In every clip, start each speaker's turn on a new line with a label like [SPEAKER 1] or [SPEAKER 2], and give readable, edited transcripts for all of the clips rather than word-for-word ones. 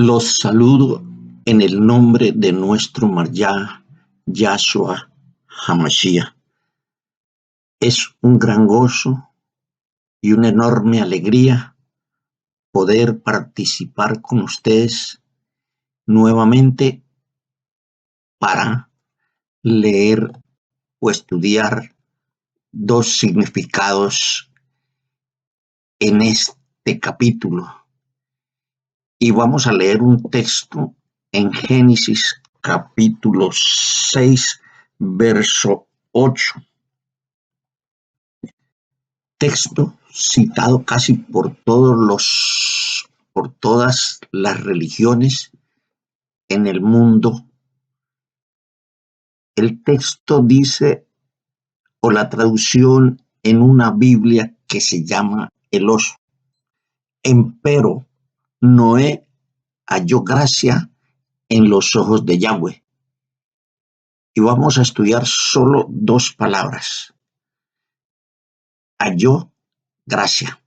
[SPEAKER 1] Los saludo en el nombre de nuestro Marjá, Yahshua HaMashiach. Es un gran gozo y una enorme alegría poder participar con ustedes nuevamente para leer o estudiar dos significados en este capítulo. Y vamos a leer un texto en Génesis capítulo 6, verso 8. Texto citado casi por todas las religiones en el mundo. El texto dice, o la traducción en una Biblia que se llama el oso. Empero Noé halló gracia en los ojos de Yahweh. Y vamos a estudiar solo dos palabras. Halló gracia.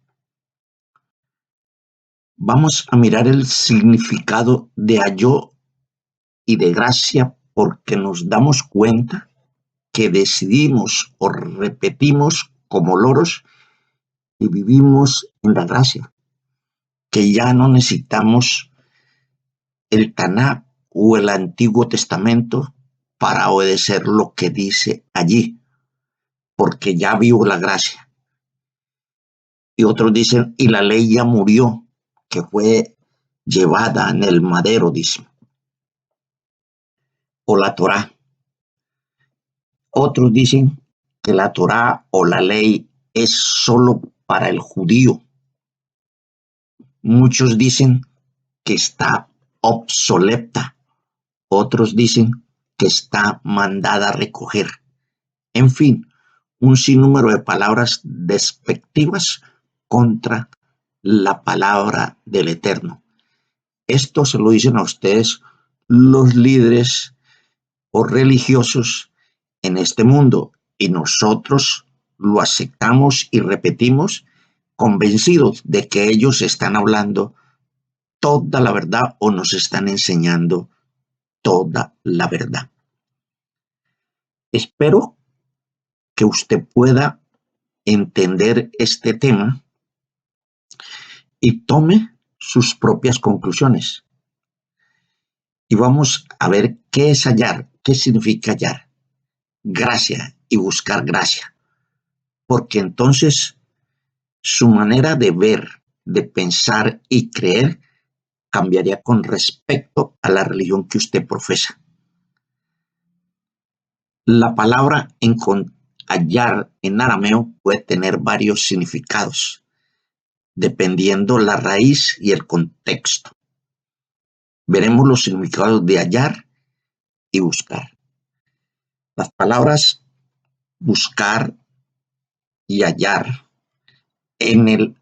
[SPEAKER 1] Vamos a mirar el significado de halló y de gracia porque nos damos cuenta que decidimos o repetimos como loros y vivimos en la gracia, que ya no necesitamos el Taná o el Antiguo Testamento para obedecer lo que dice allí, porque ya vivo la gracia. Y otros dicen, y la ley ya murió, que fue llevada en el madero, dicen, o la Torá. Otros dicen que la Torá o la ley es solo para el judío. Muchos dicen que está obsoleta. Otros dicen que está mandada a recoger. En fin, un sinnúmero de palabras despectivas contra la palabra del Eterno. Esto se lo dicen a ustedes los líderes o religiosos en este mundo y nosotros lo aceptamos y repetimos convencidos de que ellos están hablando toda la verdad o nos están enseñando toda la verdad. Espero que usted pueda entender este tema y tome sus propias conclusiones. Y vamos a ver qué es hallar, qué significa hallar. Gracia y buscar gracia. Porque entonces su manera de ver, de pensar y creer cambiaría con respecto a la religión que usted profesa. La palabra hallar en arameo puede tener varios significados, dependiendo la raíz y el contexto. Veremos los significados de hallar y buscar. Las palabras buscar y hallar en el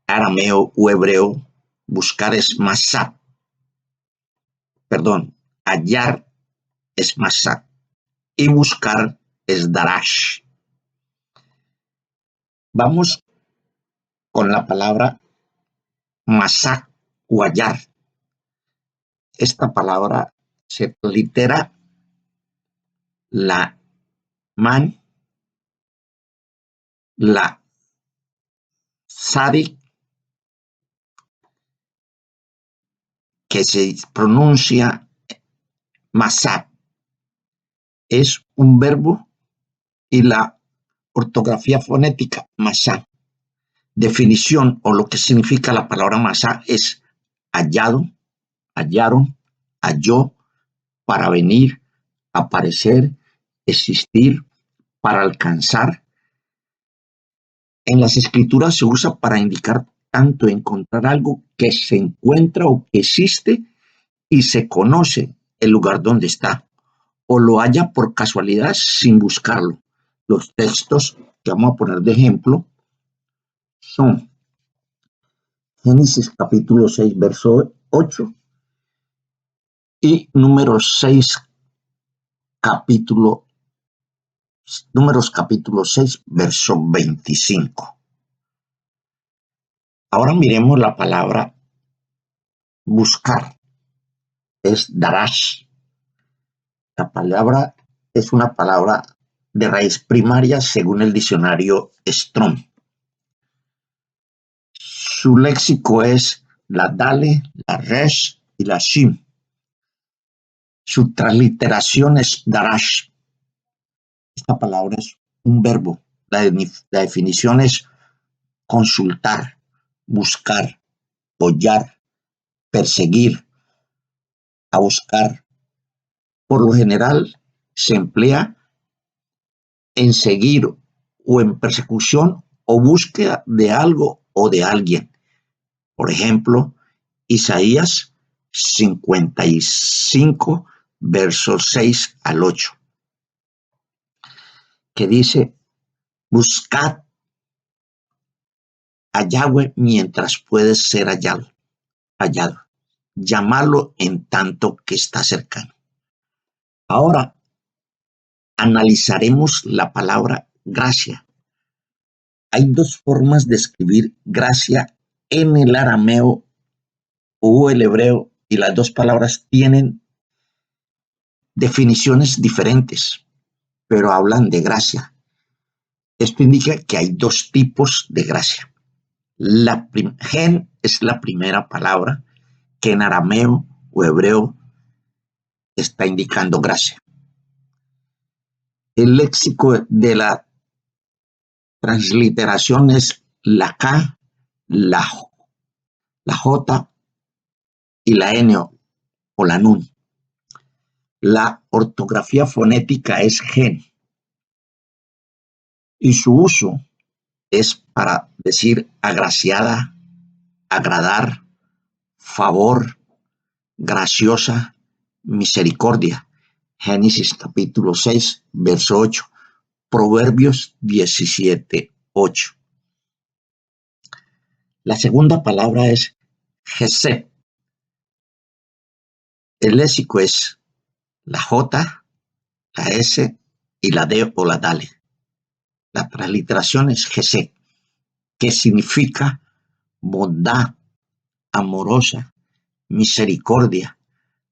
[SPEAKER 1] arameo o hebreo, buscar es masá. Hallar es masá y buscar es darash. Vamos con la palabra masá o hallar. Esta palabra se translitera la man, la sadi, que se pronuncia masá. Es un verbo y la ortografía fonética masá. Definición o lo que significa la palabra masá es hallado, hallaron, halló, para venir, aparecer, existir, para alcanzar. En las escrituras se usa para indicar tanto encontrar algo que se encuentra o que existe y se conoce el lugar donde está, o lo halla por casualidad sin buscarlo. Los textos que vamos a poner de ejemplo son Génesis capítulo 6, verso 8 y Números capítulo 6, verso 25. Ahora miremos la palabra buscar, es darash. La palabra es una palabra de raíz primaria según el diccionario Strong. Su léxico es la dale, la resh y la shim. Su transliteración es darash. Esta palabra es un verbo. La definición es consultar, buscar, hollar, perseguir, a buscar. Por lo general se emplea en seguir o en persecución o búsqueda de algo o de alguien. Por ejemplo, Isaías 55, versos 6 al 8, que dice, buscad a Yahweh mientras puede ser hallado, llamarlo en tanto que está cercano. Ahora analizaremos la palabra gracia. Hay dos formas de escribir gracia en el arameo o el hebreo y las dos palabras tienen definiciones diferentes, pero hablan de gracia. Esto indica que hay dos tipos de gracia. Gen es la primera palabra que en arameo o hebreo está indicando gracia. El léxico de la transliteración es la K, la J y la N o la NUN. La ortografía fonética es gen y su uso es para decir agraciada, agradar, favor, graciosa, misericordia. Génesis capítulo 6, verso 8. Proverbios 17, 8. La segunda palabra es gesed. El léxico es la J, la S y la D o la dale. La transliteración es gesed, que significa bondad, amorosa, misericordia,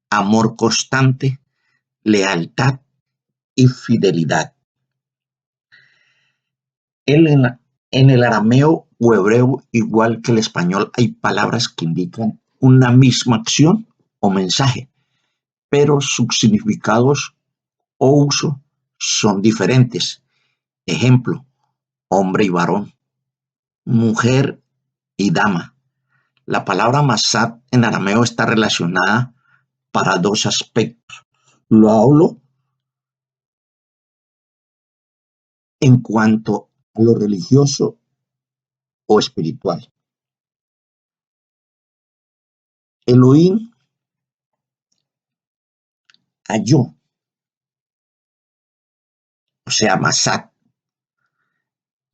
[SPEAKER 1] amor constante, lealtad y fidelidad. En el arameo o hebreo, igual que el español, hay palabras que indican una misma acción o mensaje, pero sus significados o uso son diferentes. Ejemplo, hombre y varón, mujer y dama. La palabra masat en arameo está relacionada para dos aspectos. Lo hablo en cuanto a lo religioso o espiritual. Elohim halló, o sea, Masat,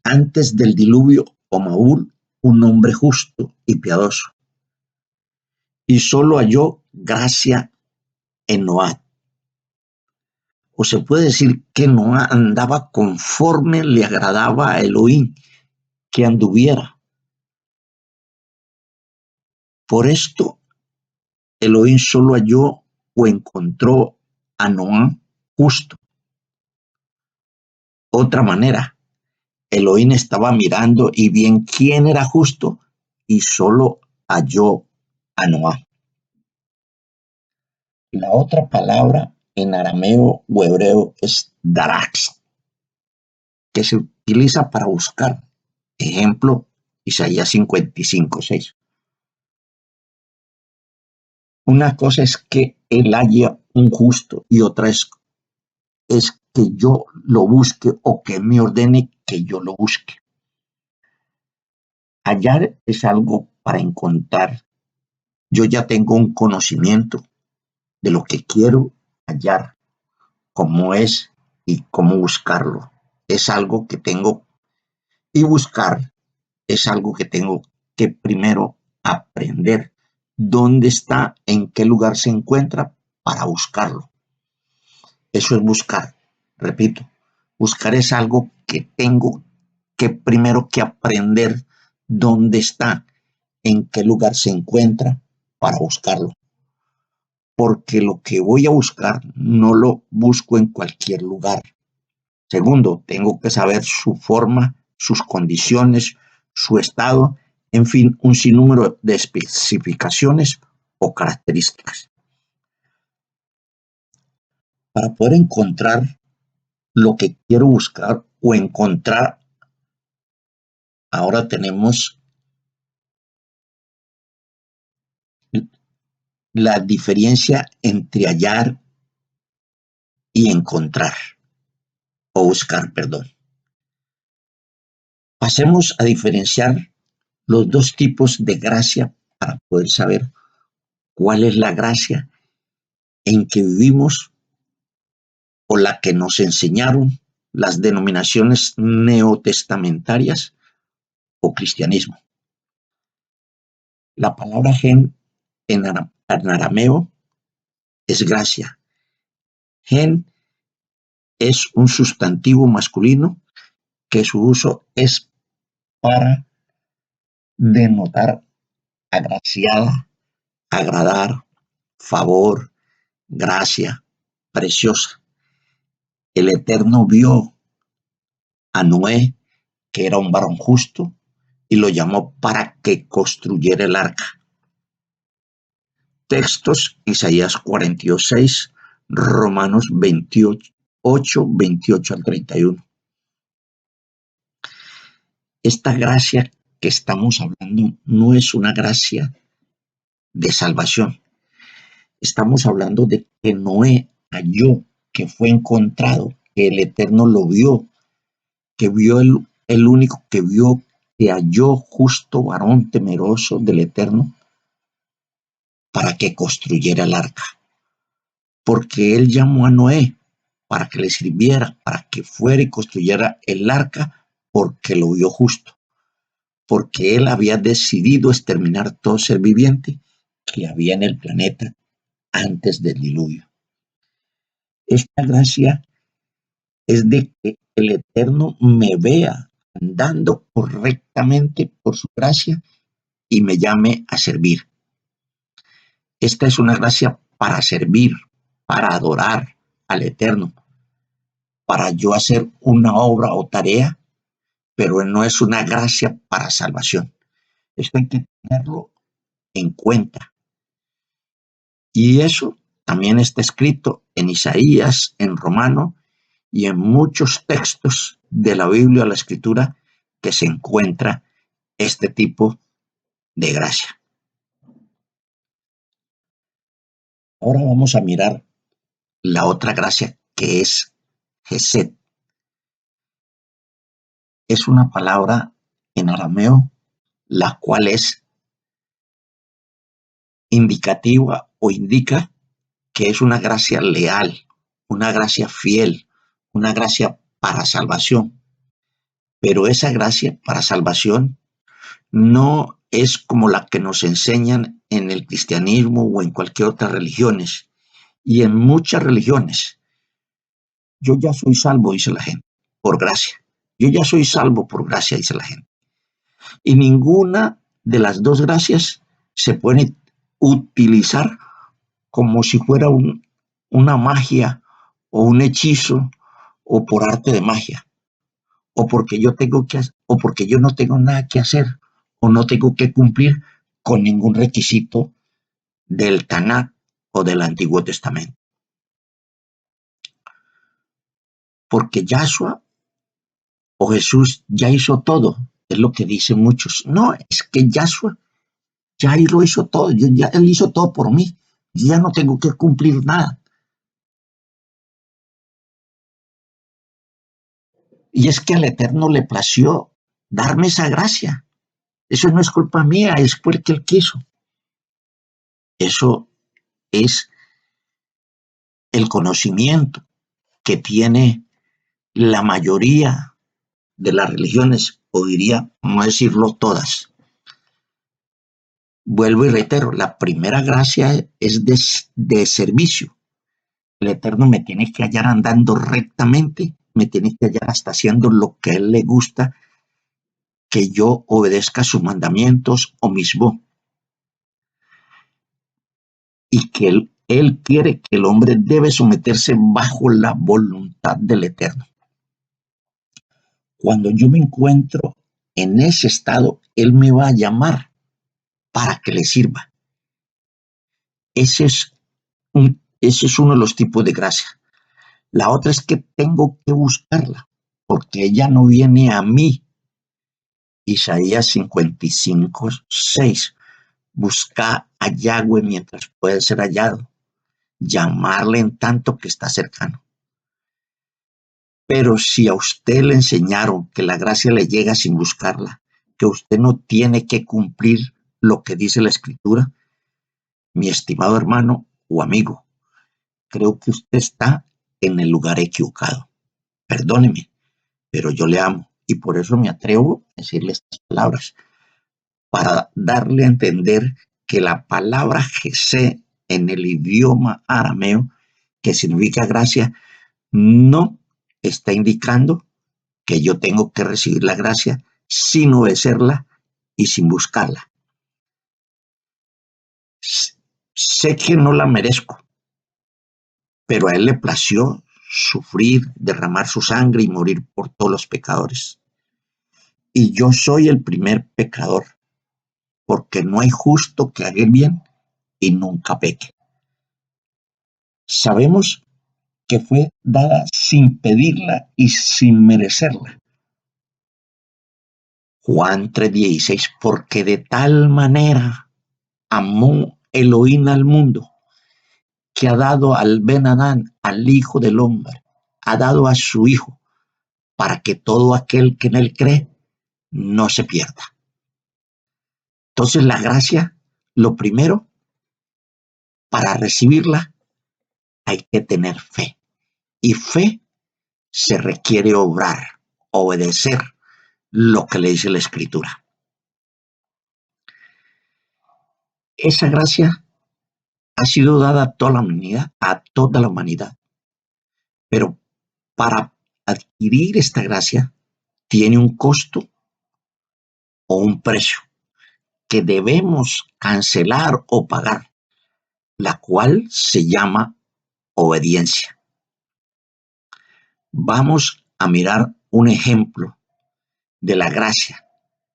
[SPEAKER 1] antes del diluvio o Maúl, un hombre justo y piadoso. Y solo halló gracia en Noah. O se puede decir que Noah andaba conforme le agradaba a Elohim que anduviera. Por esto, Elohim solo halló o encontró a Noah justo. Otra manera, Elohim estaba mirando y bien quién era justo y solo halló a Noah. La otra palabra en arameo o hebreo es darax, que se utiliza para buscar. Ejemplo, Isaías 55, 6. Una cosa es que él haya un justo y otra es que yo lo busque o que me ordene que yo lo busque. Hallar es algo para encontrar. Yo ya tengo un conocimiento de lo que quiero hallar, cómo es y cómo buscarlo. Es algo que tengo y buscar es algo que tengo que primero aprender dónde está, en qué lugar se encuentra para buscarlo. Eso es buscar. Repito, buscar es algo que tengo que primero que aprender dónde está, en qué lugar se encuentra para buscarlo, porque lo que voy a buscar no lo busco en cualquier lugar. Segundo, tengo que saber su forma, sus condiciones, su estado, en fin, un sinnúmero de especificaciones o características. Para poder encontrar lo que quiero buscar o encontrar, ahora tenemos la diferencia entre hallar y encontrar, o buscar, perdón. Pasemos a diferenciar los dos tipos de gracia para poder saber cuál es la gracia en que vivimos o la que nos enseñaron las denominaciones neotestamentarias o cristianismo. La palabra gen en arameo es gracia. Gen es un sustantivo masculino que su uso es para denotar agraciada, agradar, favor, gracia, preciosa. El Eterno vio a Noé, que era un varón justo, y lo llamó para que construyera el arca. Textos: Isaías 42:6, Romanos 28, 28 al 31. Esta gracia que estamos hablando no es una gracia de salvación. Estamos hablando de que Noé halló, que fue encontrado, que el Eterno lo vio, que vio el único que vio, que halló justo varón temeroso del Eterno para que construyera el arca. Porque él llamó a Noé para que le sirviera, para que fuera y construyera el arca, porque lo vio justo, porque él había decidido exterminar todo ser viviente que había en el planeta antes del diluvio. Esta gracia es de que el Eterno me vea andando correctamente por su gracia y me llame a servir. Esta es una gracia para servir, para adorar al Eterno, para yo hacer una obra o tarea, pero no es una gracia para salvación. Esto hay que tenerlo en cuenta. Y eso también está escrito en Isaías, en Romano y en muchos textos de la Biblia, la Escritura, que se encuentra este tipo de gracia. Ahora vamos a mirar la otra gracia, que es Gesed. Es una palabra en arameo, la cual es indicativa o indica que es una gracia leal, una gracia fiel, una gracia para salvación. Pero esa gracia para salvación no es como la que nos enseñan en el cristianismo o en cualquier otra religiones. Y en muchas religiones, yo ya soy salvo, dice la gente, por gracia. Yo ya soy salvo por gracia, dice la gente. Y ninguna de las dos gracias se puede utilizar como si fuera una magia o un hechizo o por arte de magia o porque yo tengo que o porque yo no tengo nada que hacer o no tengo que cumplir con ningún requisito del Tanakh o del Antiguo Testamento. Porque Yahshua o Jesús ya hizo todo, es lo que dicen muchos. No, es que Yahshua ya lo hizo todo, él hizo todo por mí, yo ya no tengo que cumplir nada. Y es que al Eterno le plació darme esa gracia. Eso no es culpa mía, es porque Él quiso. Eso es el conocimiento que tiene la mayoría de las religiones, o diría, no decirlo todas. Vuelvo y reitero, la primera gracia es de servicio. El Eterno me tiene que hallar andando rectamente, me tiene que hallar hasta haciendo lo que a Él le gusta, que yo obedezca sus mandamientos o mismo. y que él quiere que el hombre debe someterse bajo la voluntad del Eterno. Cuando yo me encuentro en ese estado, Él me va a llamar para que le sirva. Ese es uno de los tipos de gracia. La otra es que tengo que buscarla, porque ella no viene a mí. Isaías 55:6. Busca a Yahweh mientras puede ser hallado, llamarle en tanto que está cercano. Pero si a usted le enseñaron que la gracia le llega sin buscarla, que usted no tiene que cumplir lo que dice la Escritura, mi estimado hermano o amigo, creo que usted está en el lugar equivocado. Perdóneme, pero yo le amo y por eso me atrevo a decirle estas palabras, para darle a entender que la palabra Jesé en el idioma arameo, que significa gracia, no está indicando que yo tengo que recibir la gracia sin obedecerla y sin buscarla. Sé que no la merezco, pero a Él le plació sufrir, derramar su sangre y morir por todos los pecadores. Y yo soy el primer pecador, porque no hay justo que haga el bien y nunca peque. Sabemos que fue dada sin pedirla y sin merecerla. Juan 3:16, porque de tal manera amó Elohim al mundo, que ha dado al Ben Adán, al Hijo del Hombre, ha dado a su Hijo, para que todo aquel que en él cree no se pierda. Entonces la gracia, lo primero, para recibirla hay que tener fe. Y fe se requiere obrar, obedecer lo que le dice la Escritura. Esa gracia ha sido dada a toda la humanidad, pero para adquirir esta gracia tiene un costo o un precio que debemos cancelar o pagar, la cual se llama obediencia. Vamos a mirar un ejemplo de la gracia.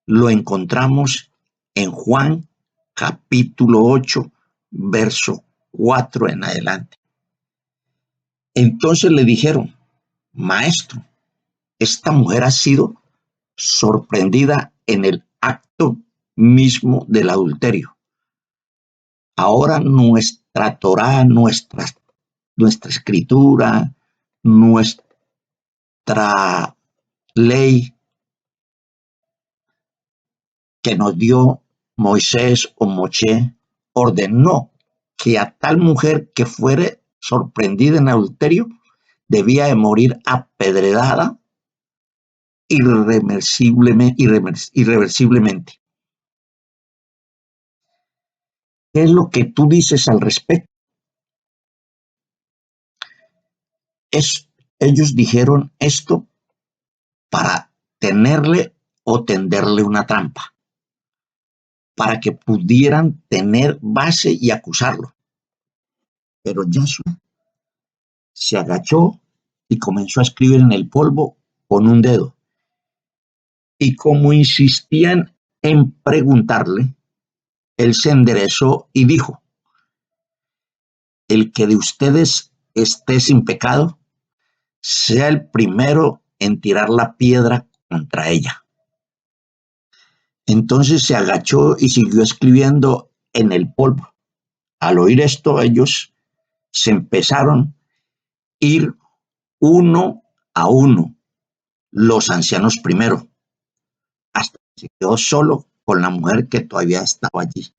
[SPEAKER 1] Lo encontramos en Juan capítulo 8, verso 4 en adelante. Entonces le dijeron, Maestro, esta mujer ha sido sorprendida en el acto mismo del adulterio. Ahora nuestra Torá, nuestra escritura, nuestra ley que nos dio Moisés o Moshe ordenó que a tal mujer que fuere sorprendida en adulterio debía de morir apedreada irreversiblemente. ¿Qué es lo que tú dices al respecto? Ellos dijeron esto para tenerle o tenderle una trampa, para que pudieran tener base y acusarlo. Pero Yahshua se agachó y comenzó a escribir en el polvo con un dedo. Y como insistían en preguntarle, él se enderezó y dijo, el que de ustedes esté sin pecado, sea el primero en tirar la piedra contra ella. Entonces se agachó y siguió escribiendo en el polvo. Al oír esto, ellos se empezaron a ir uno a uno, los ancianos primero, hasta que se quedó solo con la mujer que todavía estaba allí.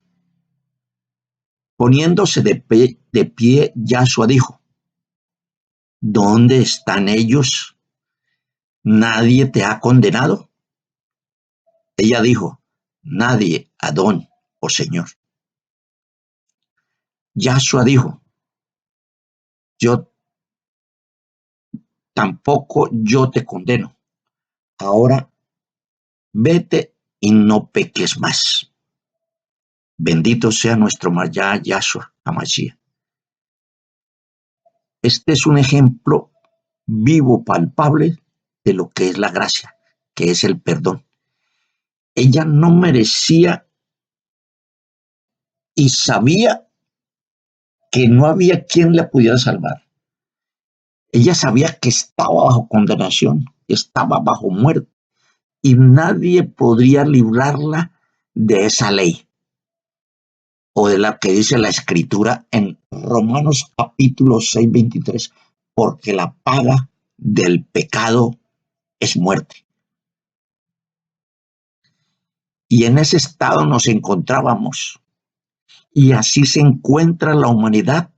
[SPEAKER 1] Poniéndose de pie, Yahshua dijo, ¿dónde están ellos? ¿Nadie te ha condenado? Ella dijo, nadie, Adón, oh Señor. Yahshua dijo, yo tampoco yo te condeno. Ahora vete y no peques más. Bendito sea nuestro Marya Yahshua HaMashiach. Este es un ejemplo vivo, palpable, de lo que es la gracia, que es el perdón. Ella no merecía y sabía que no había quien la pudiera salvar. Ella sabía que estaba bajo condenación, estaba bajo muerte, y nadie podría librarla de esa ley o de la que dice la Escritura en Romanos capítulo 6, 23, porque la paga del pecado es muerte. Y en ese estado nos encontrábamos. Y así se encuentra la humanidad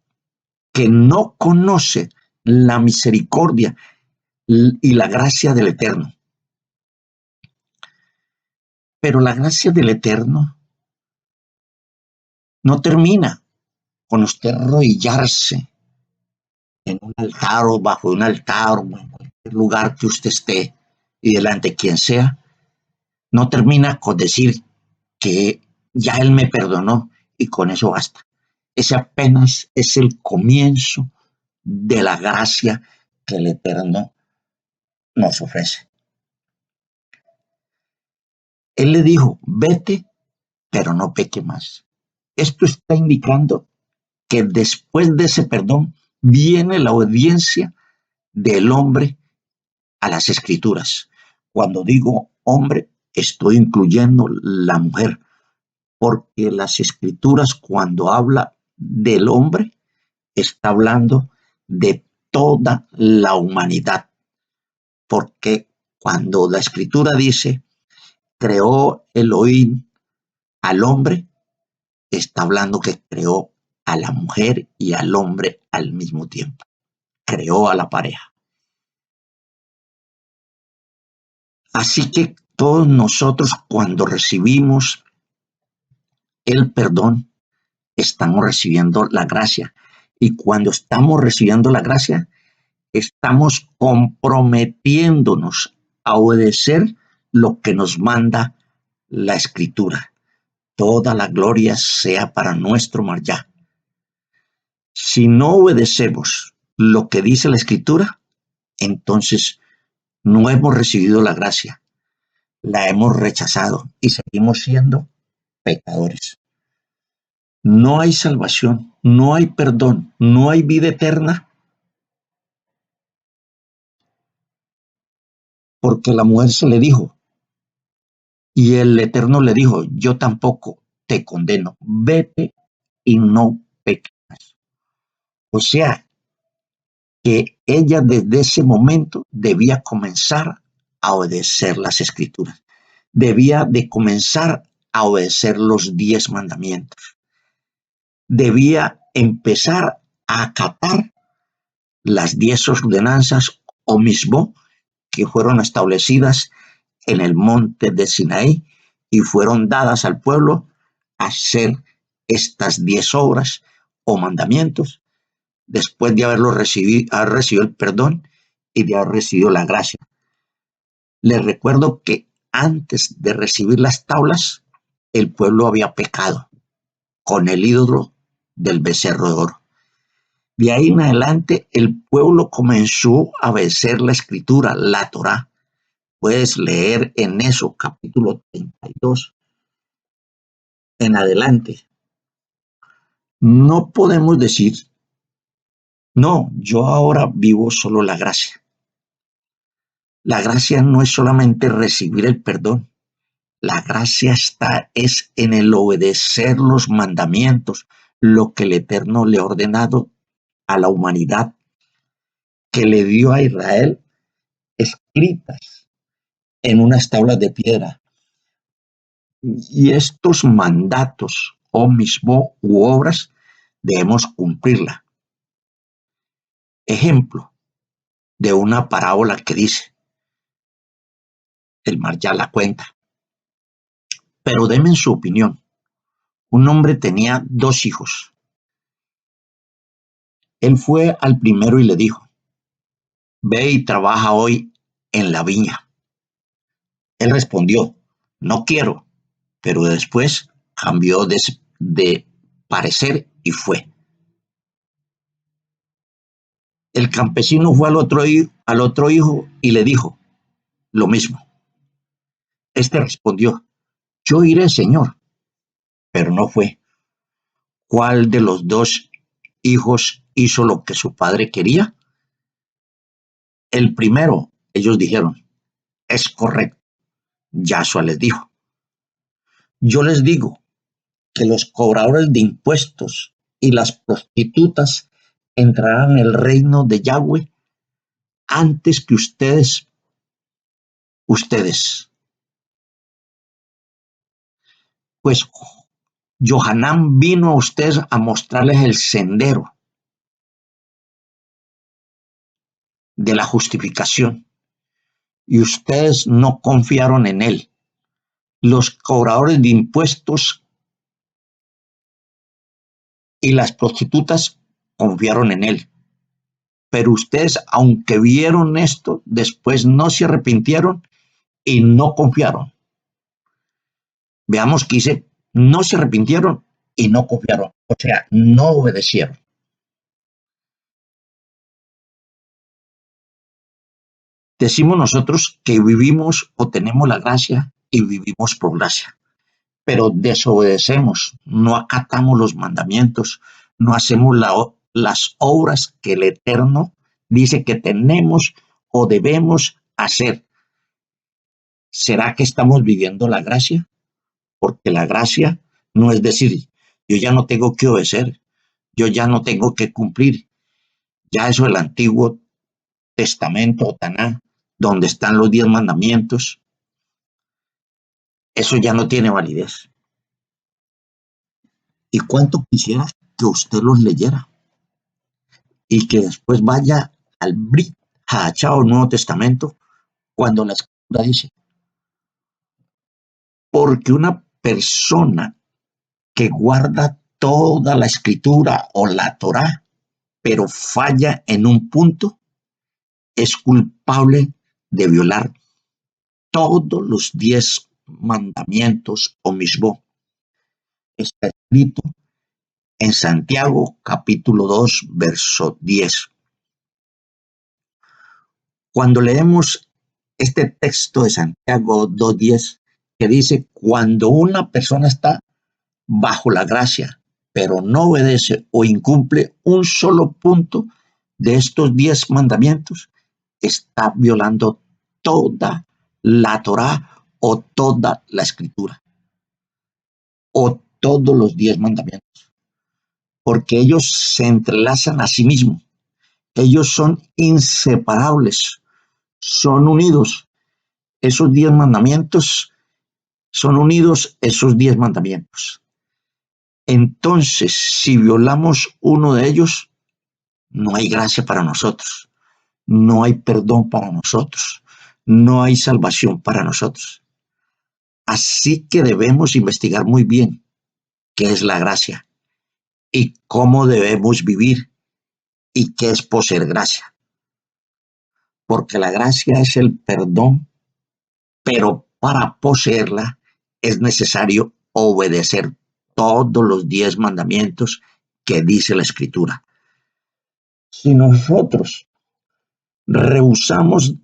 [SPEAKER 1] que no conoce la misericordia y la gracia del Eterno. Pero la gracia del Eterno no termina con usted arrodillarse en un altar o bajo un altar o en cualquier lugar que usted esté y delante de quien sea. No termina con decir que ya Él me perdonó y con eso basta. Ese apenas es el comienzo de la gracia que el Eterno nos ofrece. Él le dijo, vete, pero no peque más. Esto está indicando que después de ese perdón viene la obediencia del hombre a las escrituras. Cuando digo hombre, estoy incluyendo la mujer, porque las escrituras cuando habla del hombre, está hablando de toda la humanidad, porque cuando la escritura dice, creó Elohim al hombre, está hablando que creó a la mujer y al hombre al mismo tiempo. Creó a la pareja. Así que todos nosotros cuando recibimos el perdón, estamos recibiendo la gracia. Y cuando estamos recibiendo la gracia, estamos comprometiéndonos a obedecer lo que nos manda la Escritura. Toda la gloria sea para nuestro Marya. Si no obedecemos lo que dice la Escritura, entonces no hemos recibido la gracia, la hemos rechazado y seguimos siendo pecadores. No hay salvación, no hay perdón, no hay vida eterna, porque la mujer se le dijo, y el Eterno le dijo, yo tampoco te condeno, vete y no peques. O sea, que ella desde ese momento debía comenzar a obedecer las escrituras, debía de comenzar a obedecer los 10 mandamientos, debía empezar a acatar las 10 ordenanzas o mismo que fueron establecidas en el monte de Sinaí y fueron dadas al pueblo a hacer estas 10 obras o mandamientos después de haber recibido el perdón y de haber recibido la gracia. Les recuerdo que antes de recibir las tablas, el pueblo había pecado con el ídolo del becerro de oro. De ahí en adelante, el pueblo comenzó a obedecer la escritura, la Torá. Puedes leer en eso, capítulo 32 en adelante. No podemos decir, no, yo ahora vivo solo la gracia. La gracia no es solamente recibir el perdón. La gracia es en el obedecer los mandamientos, lo que el Eterno le ha ordenado a la humanidad, que le dio a Israel escritas en unas tablas de piedra. Y estos mandatos o mismo u obras debemos cumplirla. Ejemplo de una parábola que dice, el mar ya la cuenta, pero denme su opinión. Un hombre tenía 2 hijos. Él fue al primero y le dijo, ve y trabaja hoy en la viña. Él respondió, no quiero, pero después cambió de parecer y fue. El campesino fue al otro hijo y le dijo lo mismo. Este respondió, yo iré, señor, pero no fue. ¿Cuál de los dos hijos hizo lo que su padre quería? El primero, ellos dijeron, es correcto. Yahshua les dijo, yo les digo que los cobradores de impuestos y las prostitutas entrarán en el reino de Yahweh antes que ustedes. Pues Johanán vino a ustedes a mostrarles el sendero de la justificación y ustedes no confiaron en él. Los cobradores de impuestos y las prostitutas confiaron en él. Pero ustedes, aunque vieron esto, después no se arrepintieron y no confiaron. Veamos que dice, no se arrepintieron y no confiaron, o sea, no obedecieron. Decimos nosotros que vivimos o tenemos la gracia y vivimos por gracia, pero desobedecemos, no acatamos los mandamientos, no hacemos las obras que el Eterno dice que tenemos o debemos hacer. ¿Será que estamos viviendo la gracia? Porque la gracia no es decir, yo ya no tengo que obedecer, yo ya no tengo que cumplir. Ya eso del Antiguo Testamento, Taná, donde están los 10 mandamientos, eso ya no tiene validez. ¿Y cuánto quisiera que usted los leyera? Y que después vaya al Brit Hachao, Nuevo Testamento, cuando la Escritura dice, porque una persona que guarda toda la Escritura o la Torá, pero falla en un punto, es culpable de violar todos los 10 mandamientos o misbó. Está escrito en Santiago capítulo 2, verso 10. Cuando leemos este texto de Santiago 2:10, que dice, cuando una persona está bajo la gracia, pero no obedece o incumple un solo punto de estos 10 mandamientos, está violando toda la Torá o toda la Escritura o todos los 10 mandamientos, porque ellos se entrelazan a sí mismos, ellos son inseparables, son unidos. Esos 10 mandamientos son unidos, esos 10 mandamientos. Entonces, si violamos uno de ellos, no hay gracia para nosotros, no hay perdón para nosotros, no hay salvación para nosotros. Así que debemos investigar muy bien qué es la gracia y cómo debemos vivir y qué es poseer gracia. Porque la gracia es el perdón, pero para poseerla es necesario obedecer todos los 10 mandamientos que dice la Escritura. Si nosotros rehusamos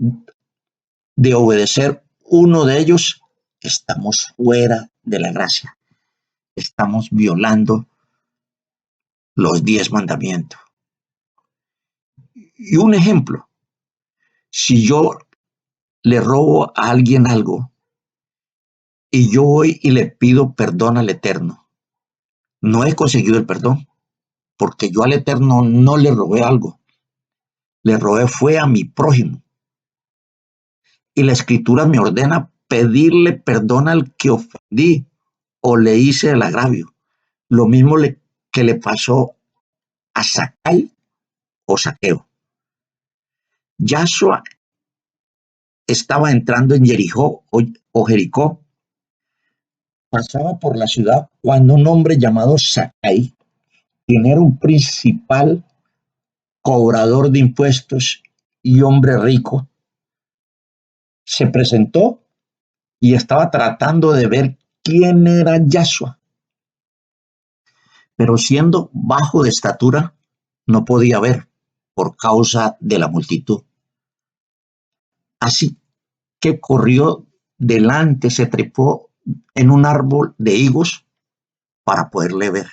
[SPEAKER 1] de obedecer uno de ellos, estamos fuera de la gracia. Estamos violando los 10 mandamientos. Y un ejemplo, si yo le robo a alguien algo y yo voy y le pido perdón al Eterno, no he conseguido el perdón, porque yo al Eterno no le robé algo, le robé fue a mi prójimo. Y la Escritura me ordena pedirle perdón al que ofendí o le hice el agravio. Lo mismo que le pasó a Zacay o Saqueo. Yahshua estaba entrando en Jericó o Jericó, pasaba por la ciudad cuando un hombre llamado Zacay, quien era un principal cobrador de impuestos y hombre rico, se presentó y estaba tratando de ver quién era Yahshua. pero siendo bajo de estatura, no podía ver por causa de la multitud. Así que corrió delante, se trepó en un árbol de higos para poderle ver,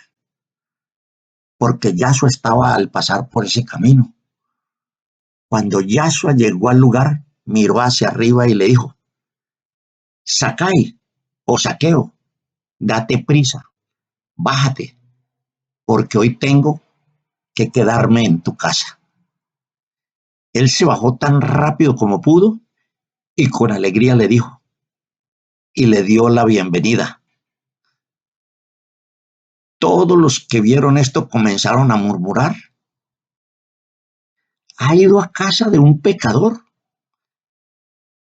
[SPEAKER 1] porque Yahshua estaba al pasar por ese camino. Cuando Yahshua llegó al lugar, miró hacia arriba y le dijo: Sacai o Saqueo, date prisa, bájate, porque hoy tengo que quedarme en tu casa. Él se bajó tan rápido como pudo y con alegría le dijo y le dio la bienvenida. Todos los que vieron esto comenzaron a murmurar: ha ido a casa de un pecador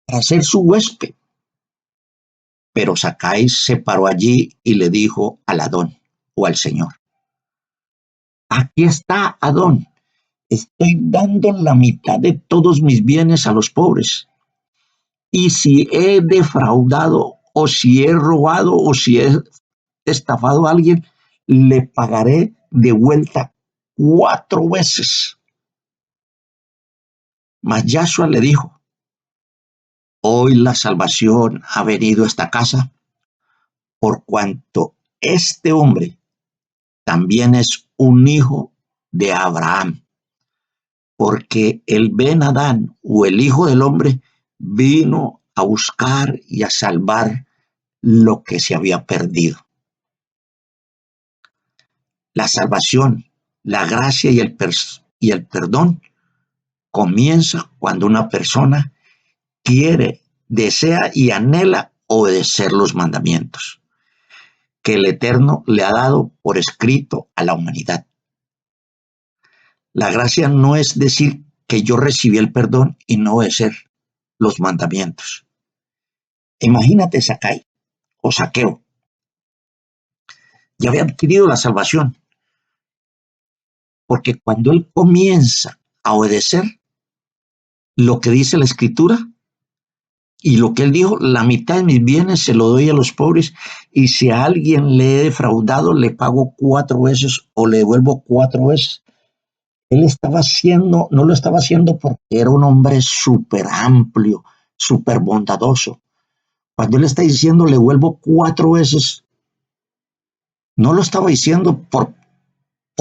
[SPEAKER 1] para ser su huésped. Pero Sacai se paró allí y le dijo al Adón o al Señor: aquí está, Adón, estoy dando la mitad de todos mis bienes a los pobres. Y si he defraudado o si he robado o si he estafado a alguien, le pagaré de vuelta 4 veces. Mas Yahshua le dijo: hoy la salvación ha venido a esta casa, por cuanto este hombre también es un hijo de Abraham, porque el Ben Adán o el Hijo del Hombre vino a buscar y a salvar lo que se había perdido. La salvación, la gracia y el perdón comienza cuando una persona quiere, desea y anhela obedecer los mandamientos que el Eterno le ha dado por escrito a la humanidad. La gracia no es decir que yo recibí el perdón y no obedecer los mandamientos. Imagínate Sacai o Saqueo, ya había adquirido la salvación, porque cuando él comienza a obedecer lo que dice la Escritura y lo que él dijo: la mitad de mis bienes se lo doy a los pobres, y si a alguien le he defraudado, le pago 4 veces o le devuelvo 4 veces. Él estaba haciendo, no lo estaba haciendo porque era un hombre súper amplio, súper bondadoso. Cuando él está diciendo le vuelvo 4 veces, no lo estaba diciendo por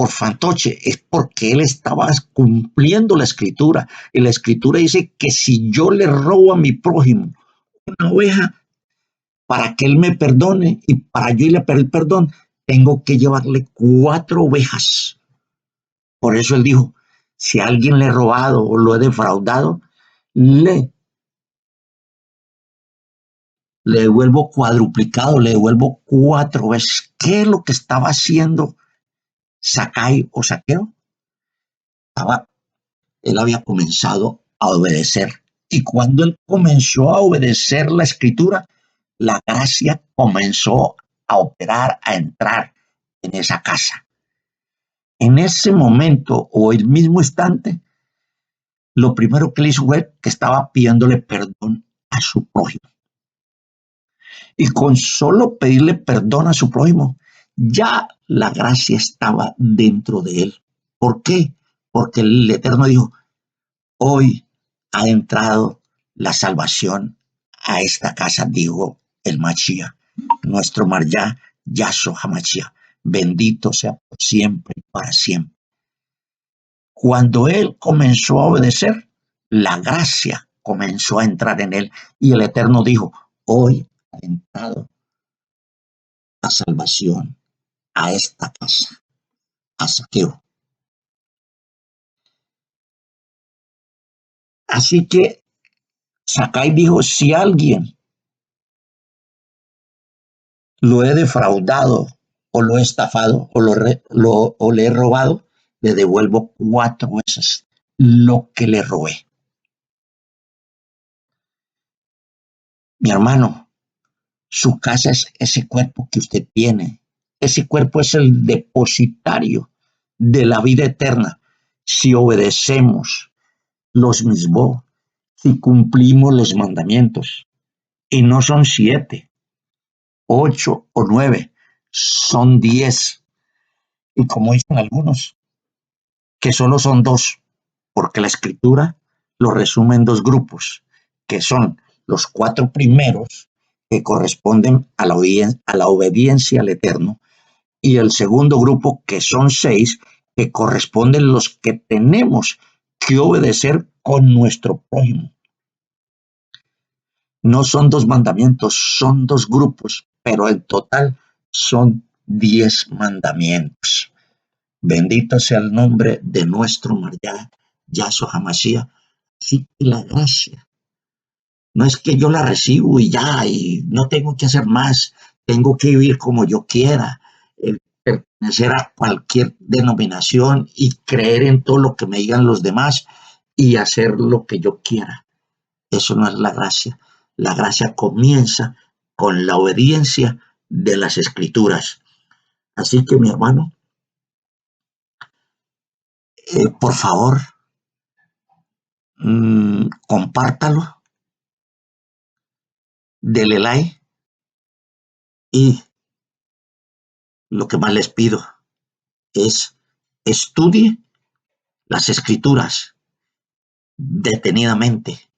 [SPEAKER 1] fantoche, es porque él estaba cumpliendo la escritura. Y la escritura dice que si yo le robo a mi prójimo una oveja, para que él me perdone y para yo irle a pedir perdón, tengo que llevarle 4 ovejas. Por eso él dijo: si a alguien le he robado o lo he defraudado, le devuelvo cuadruplicado, le devuelvo 4 veces. ¿Qué es lo que estaba haciendo Sacai o Saqueo? Estaba, él había comenzado a obedecer. Y cuando él comenzó a obedecer la escritura, la gracia comenzó a operar, a entrar en esa casa. En ese momento o el mismo instante, lo primero que él hizo fue que estaba pidiéndole perdón a su prójimo. Y con solo pedirle perdón a su prójimo, ya la gracia estaba dentro de él. ¿Por qué? Porque el Eterno dijo: hoy ha entrado la salvación a esta casa, dijo el Mashiach, nuestro Marjá, Yahshua HaMashiach, bendito sea por siempre y para siempre. Cuando él comenzó a obedecer, la gracia comenzó a entrar en él y el Eterno dijo: hoy ha entrado la salvación a esta casa, a Saqueo. Así que Sacai dijo: si alguien lo he defraudado o lo he estafado o le he robado, le devuelvo 4 veces lo que le robé. Mi hermano, su casa es ese cuerpo que usted tiene. Ese cuerpo es el depositario de la vida eterna. Si obedecemos los mismos, si cumplimos los mandamientos, y no son 7, 8 o 9, son 10. Y como dicen algunos, que solo son dos, porque la escritura lo resume en dos grupos, que son los cuatro primeros, que corresponden a la obediencia al Eterno, y el segundo grupo, que son seis, que corresponden los que tenemos que obedecer con nuestro prójimo. No son dos mandamientos, son dos grupos, pero en total son 10 mandamientos. Bendito sea el nombre de nuestro María, Yahshua HaMashiach. Así que la gracia no es que yo la recibo y ya, y no tengo que hacer más, tengo que vivir como yo quiera, pertenecer a cualquier denominación y creer en todo lo que me digan los demás y hacer lo que yo quiera. Eso no es la gracia. La gracia comienza con la obediencia de las escrituras. Así que mi hermano, por favor, compártalo, dele like y lo que más les pido es estudie las escrituras detenidamente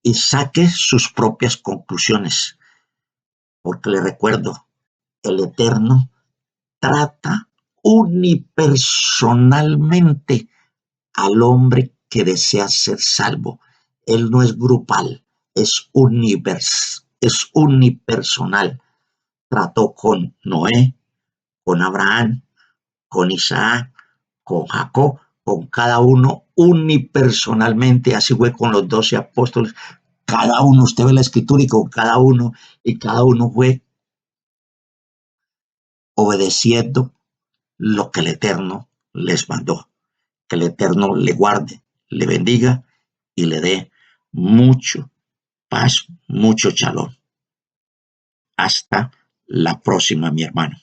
[SPEAKER 1] y saque sus propias conclusiones, porque le recuerdo, el Eterno trata unipersonalmente al hombre que desea ser salvo. Él no es grupal, es unipersonal. Trató con Noé, con Abraham, con Isaac, con Jacob, con cada uno unipersonalmente, así fue con los 12 apóstoles, cada uno, usted ve la escritura y cada uno fue obedeciendo lo que el Eterno les mandó. Que el Eterno le guarde, le bendiga y le dé mucho paz, mucho shalom. Hasta la próxima, mi hermano.